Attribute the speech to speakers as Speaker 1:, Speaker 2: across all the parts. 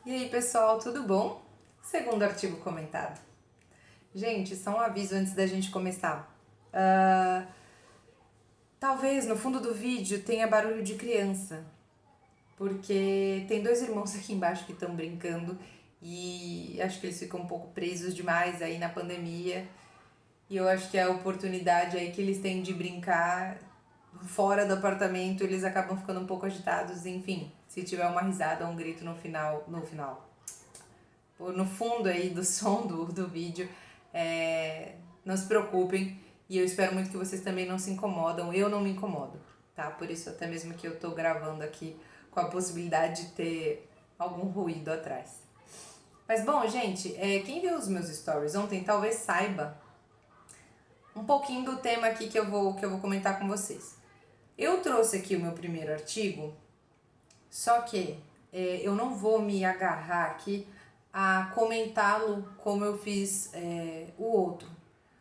Speaker 1: E aí, pessoal, tudo bom? Segundo artigo comentado. Gente, só um aviso antes da gente começar. Talvez no fundo do vídeo tenha barulho de criança, porque tem dois irmãos aqui embaixo que estão brincando e acho que eles ficam um pouco presos demais aí na pandemia. E eu acho que a oportunidade aí que eles têm de brincar fora do apartamento, eles acabam ficando um pouco agitados. Enfim, se tiver uma risada ou um grito no final, no fundo aí do som do vídeo, não se preocupem. E eu espero muito que vocês também não se incomodam. Eu não me incomodo, tá? Por isso até mesmo que eu tô gravando aqui com a possibilidade de ter algum ruído atrás. Mas bom, gente, quem viu os meus stories ontem talvez saiba um pouquinho do tema aqui que eu vou comentar com vocês. Eu trouxe aqui o meu primeiro artigo, só que eu não vou me agarrar aqui a comentá-lo como eu fiz o outro.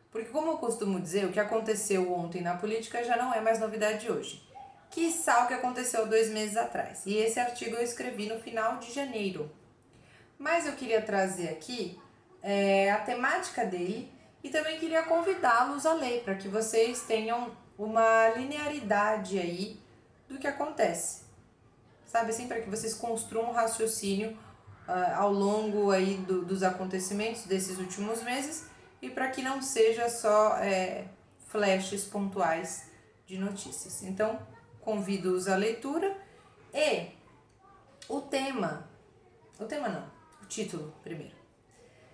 Speaker 1: Porque como eu costumo dizer, o que aconteceu ontem na política já não é mais novidade de hoje. Quiçá o que aconteceu 2 meses atrás. E esse artigo eu escrevi no final de janeiro. Mas eu queria trazer aqui a temática dele e também queria convidá-los a ler, para que vocês tenham uma linearidade aí do que acontece. Sabe assim, para que vocês construam um raciocínio ao longo aí dos acontecimentos desses últimos meses e para que não seja só flashes pontuais de notícias. Então, convido-os à leitura e o título primeiro.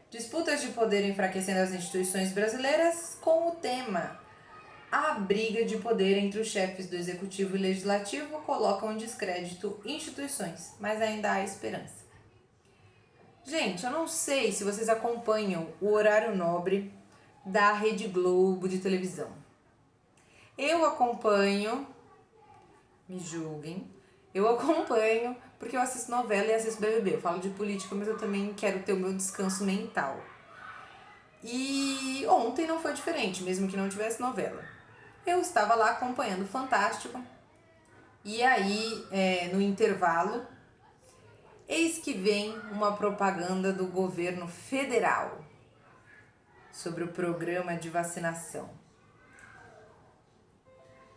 Speaker 1: Disputas de poder enfraquecendo as instituições brasileiras com o tema A briga de poder entre os chefes do Executivo e Legislativo colocam em descrédito instituições, mas ainda há esperança. Gente, eu não sei se vocês acompanham o horário nobre da Rede Globo de televisão. Eu acompanho, me julguem, eu acompanho porque eu assisto novela e assisto BBB. Eu falo de política, mas eu também quero ter o meu descanso mental. E ontem não foi diferente, mesmo que não tivesse novela. Eu estava lá acompanhando o Fantástico e aí, no intervalo, eis que vem uma propaganda do governo federal sobre o programa de vacinação.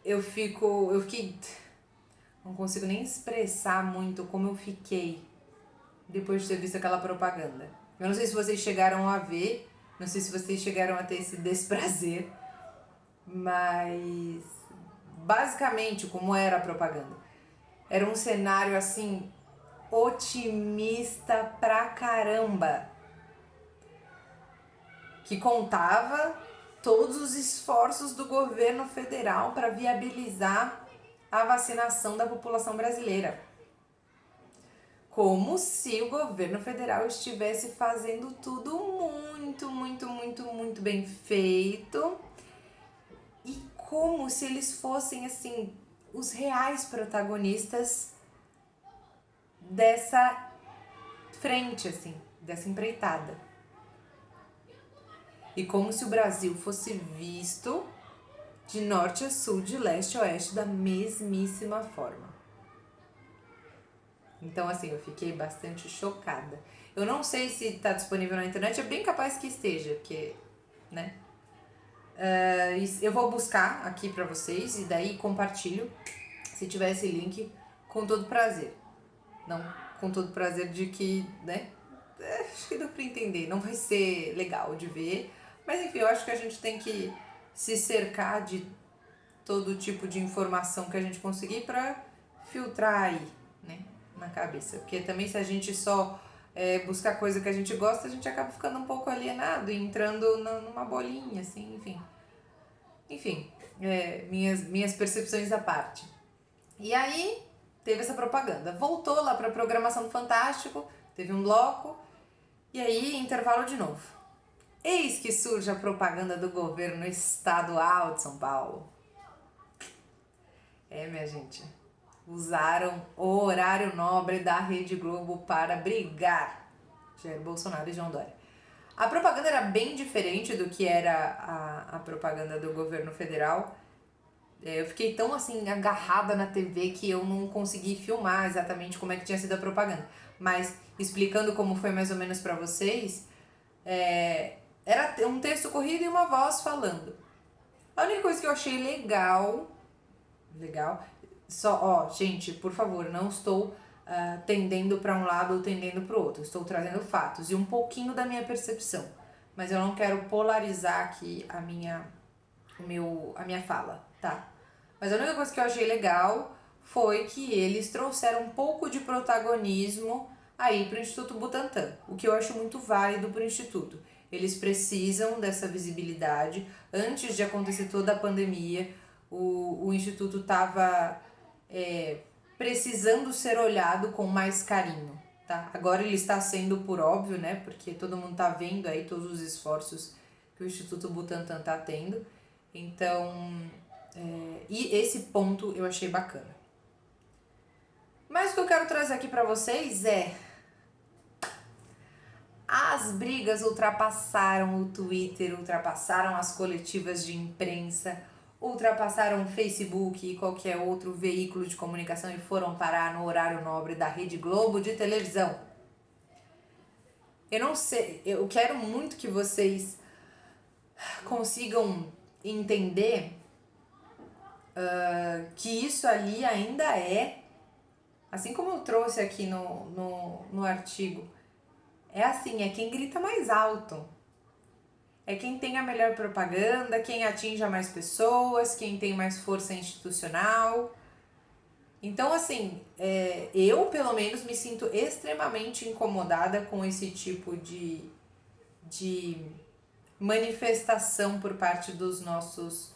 Speaker 1: Eu fiquei, não consigo nem expressar muito como eu fiquei depois de ter visto aquela propaganda. Eu não sei se vocês chegaram a ver, não sei se vocês chegaram a ter esse desprazer, mas basicamente como era a propaganda? Era um cenário assim otimista pra caramba, que contava todos os esforços do governo federal para viabilizar a vacinação da população brasileira. Como se o governo federal estivesse fazendo tudo muito bem feito e como se eles fossem assim os reais protagonistas dessa frente, assim, dessa empreitada. E como se o Brasil fosse visto de norte a sul, de leste a oeste, da mesmíssima forma. Então, assim, eu fiquei bastante chocada. Eu não sei se está disponível na internet, é bem capaz que esteja, porque, né? Eu vou buscar aqui pra vocês e daí compartilho, se tiver esse link, com todo prazer. Não com todo prazer de que, né? Acho que dá pra entender, não vai ser legal de ver, mas enfim, eu acho que a gente tem que se cercar de todo tipo de informação que a gente conseguir pra filtrar aí, né, na cabeça. Porque também se a gente só buscar coisa que a gente gosta, a gente acaba ficando um pouco alienado e entrando numa bolinha, assim, enfim. Enfim, minhas percepções à parte. E aí, teve essa propaganda. Voltou lá pra programação do Fantástico, teve um bloco, e aí, intervalo de novo. Eis que surge a propaganda do governo estadual de São Paulo. Minha gente, usaram o horário nobre da Rede Globo para brigar Jair Bolsonaro e João Dória. A propaganda era bem diferente do que era a propaganda do governo federal. Eu fiquei tão assim agarrada na TV que eu não consegui filmar exatamente como é que tinha sido a propaganda. mas explicando como foi mais ou menos para vocês, era um texto corrido e uma voz falando. A única coisa que eu achei legal, gente, por favor, não estou tendendo para um lado ou tendendo para o outro, estou trazendo fatos e um pouquinho da minha percepção, mas eu não quero polarizar aqui a minha fala, tá? Mas a única coisa que eu achei legal foi que eles trouxeram um pouco de protagonismo aí para o Instituto Butantan, o que eu acho muito válido para o Instituto. Eles precisam dessa visibilidade. Antes de acontecer toda a pandemia, o Instituto estava precisando ser olhado com mais carinho, tá? Agora ele está sendo por óbvio, né? Porque todo mundo está vendo aí todos os esforços que o Instituto Butantan está tendo. Então, e esse ponto eu achei bacana. Mas o que eu quero trazer aqui para vocês as brigas ultrapassaram o Twitter, ultrapassaram as coletivas de imprensa, ultrapassaram o Facebook e qualquer outro veículo de comunicação e foram parar no horário nobre da Rede Globo de televisão. Eu não sei, eu quero muito que vocês consigam entender que isso ali ainda assim como eu trouxe aqui no artigo, é quem grita mais alto. É quem tem a melhor propaganda, quem atinge mais pessoas, quem tem mais força institucional. Então, eu pelo menos me sinto extremamente incomodada com esse tipo de manifestação por parte dos nossos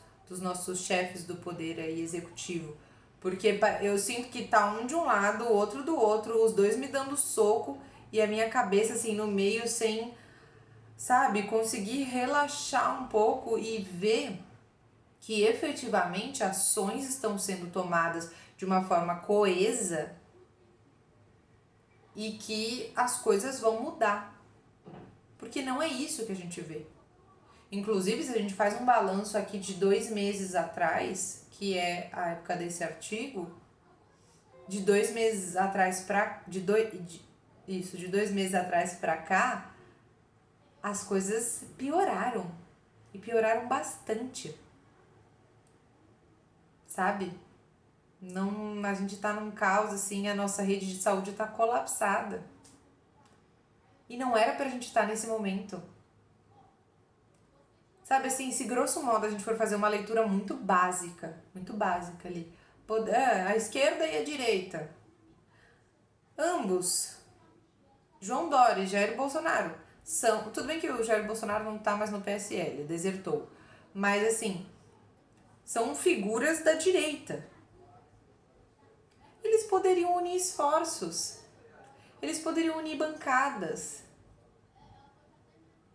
Speaker 1: chefes do poder aí executivo. Porque eu sinto que tá um de um lado, o outro do outro, os dois me dando soco e a minha cabeça assim no meio sem, sabe, conseguir relaxar um pouco e ver que efetivamente ações estão sendo tomadas de uma forma coesa e que as coisas vão mudar. Porque não é isso que a gente vê. Inclusive, se a gente faz um balanço aqui de 2 meses atrás, que é a época desse artigo, de 2 meses atrás de 2 meses atrás pra cá, as coisas pioraram. E pioraram bastante. Sabe? Não, a gente tá num caos, assim, a nossa rede de saúde tá colapsada. E não era pra gente estar nesse momento. Sabe, assim, se grosso modo a gente for fazer uma leitura muito básica ali, a esquerda e a direita, ambos, João Dória e Jair Bolsonaro, tudo bem que o Jair Bolsonaro não tá mais no PSL, desertou, mas assim, são figuras da direita. Eles poderiam unir esforços, eles poderiam unir bancadas,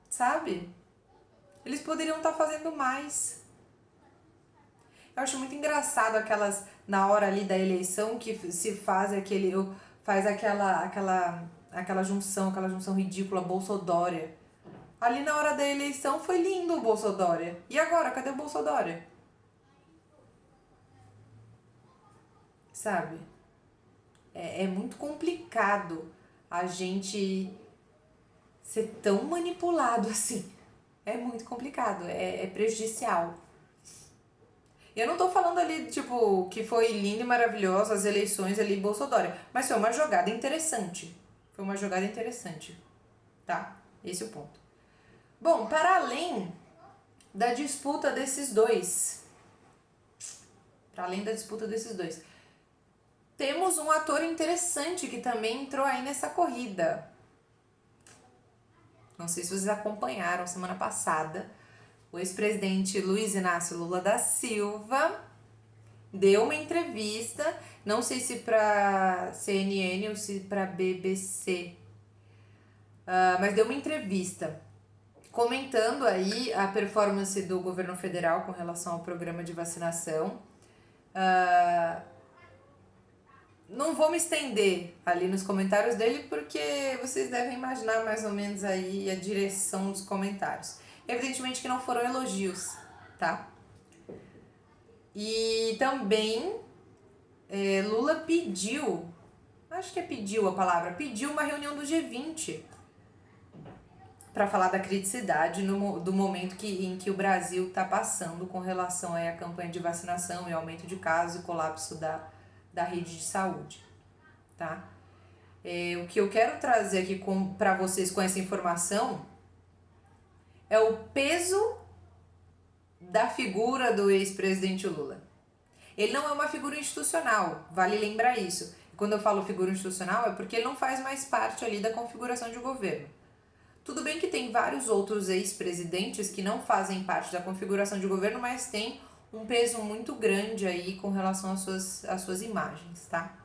Speaker 1: sabe? Eles poderiam estar fazendo mais. Eu acho muito engraçado na hora ali da eleição, que se faz aquela junção ridícula, Bolsodória. Ali na hora da eleição foi lindo o Bolsodória. E agora, cadê o Bolsodória? Sabe? É muito complicado a gente ser tão manipulado assim. É muito complicado, é prejudicial. Eu não tô falando ali, tipo, que foi lindo e maravilhoso as eleições ali em Bolsonaro, mas foi uma jogada interessante. Tá? Esse é o ponto. Bom, para além da disputa desses dois, temos um ator interessante que também entrou aí nessa corrida. Não sei se vocês acompanharam semana passada, o ex-presidente Luiz Inácio Lula da Silva deu uma entrevista, não sei se para CNN ou se para BBC, mas deu uma entrevista comentando aí a performance do governo federal com relação ao programa de vacinação. Não vou me estender ali nos comentários dele, porque vocês devem imaginar mais ou menos aí a direção dos comentários. Evidentemente que não foram elogios, tá? E também Lula pediu acho que pediu a palavra, pediu uma reunião do G20 para falar da criticidade do momento em que o Brasil está passando com relação aí à campanha de vacinação e aumento de casos e colapso da rede de saúde, tá? O que eu quero trazer aqui para vocês com essa informação é o peso da figura do ex-presidente Lula. Ele não é uma figura institucional, vale lembrar isso. Quando eu falo figura institucional é porque ele não faz mais parte ali da configuração de governo. Tudo bem que tem vários outros ex-presidentes que não fazem parte da configuração de governo, mas tem um peso muito grande aí com relação às suas imagens, tá?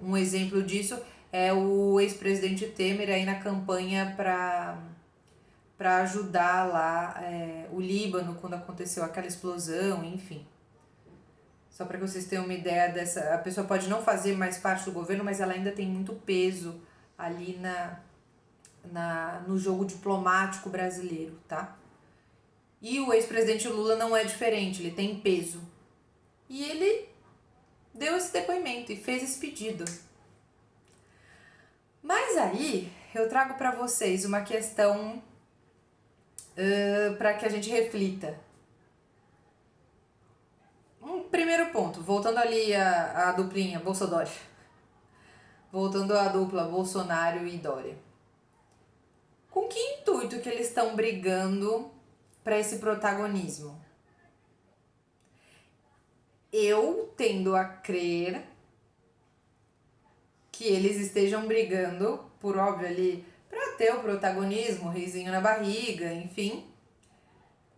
Speaker 1: Um exemplo disso é o ex-presidente Temer aí na campanha para ajudar lá o Líbano quando aconteceu aquela explosão, enfim. Só para que vocês tenham uma ideia a pessoa pode não fazer mais parte do governo, mas ela ainda tem muito peso ali no jogo diplomático brasileiro, tá? E o ex-presidente Lula não é diferente, ele tem peso. E ele deu esse depoimento e fez esse pedido. Mas aí eu trago para vocês uma questão para que a gente reflita. Um primeiro ponto, voltando ali a duplinha Bolsodória. Voltando à dupla Bolsonaro e Dória. Com que intuito que eles estão brigando para esse protagonismo? Eu tendo a crer que eles estejam brigando, por óbvio ali, para ter o protagonismo, o risinho na barriga, enfim,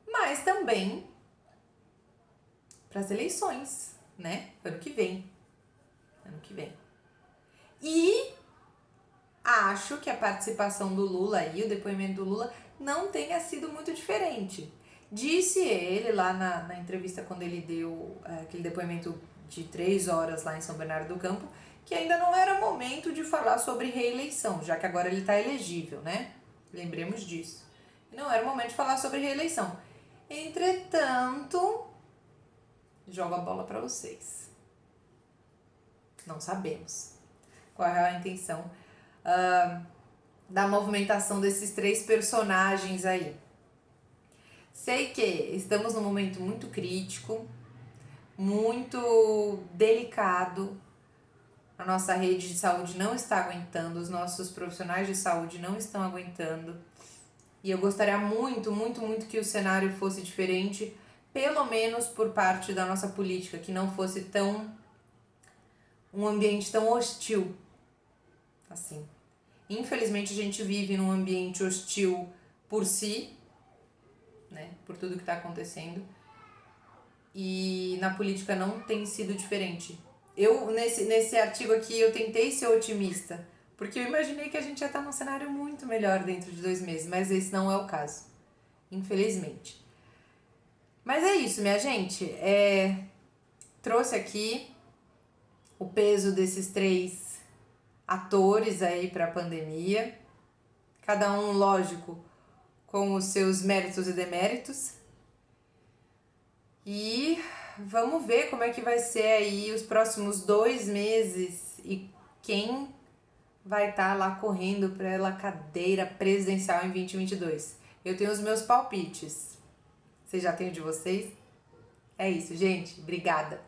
Speaker 1: mas também para as eleições, né? Ano que vem. E acho que a participação do Lula e o depoimento do Lula não tenha sido muito diferente. Disse ele lá na entrevista quando ele deu aquele depoimento de 3 horas lá em São Bernardo do Campo, que ainda não era momento de falar sobre reeleição, já que agora ele está elegível, né? Lembremos disso. Não era momento de falar sobre reeleição. Entretanto, jogo a bola para vocês. Não sabemos qual é a intenção da movimentação desses 3 personagens aí. Sei que estamos num momento muito crítico, muito delicado. A nossa rede de saúde não está aguentando, os nossos profissionais de saúde não estão aguentando. E eu gostaria muito, muito, muito que o cenário fosse diferente, pelo menos por parte da nossa política, que não fosse um ambiente tão hostil assim. Infelizmente a gente vive num ambiente hostil por si, né, por tudo que está acontecendo, e na política não tem sido diferente. Eu, nesse artigo aqui, eu tentei ser otimista, porque eu imaginei que a gente ia estar num cenário muito melhor dentro de 2 meses, mas esse não é o caso, infelizmente. Mas é isso, minha gente, trouxe aqui o peso desses 3 atores aí para a pandemia, cada um, lógico, com os seus méritos e deméritos. E vamos ver como é que vai ser aí os próximos 2 meses e quem vai estar lá correndo pela cadeira presidencial em 2022. Eu tenho os meus palpites. Vocês já têm o de vocês? É isso, gente. Obrigada.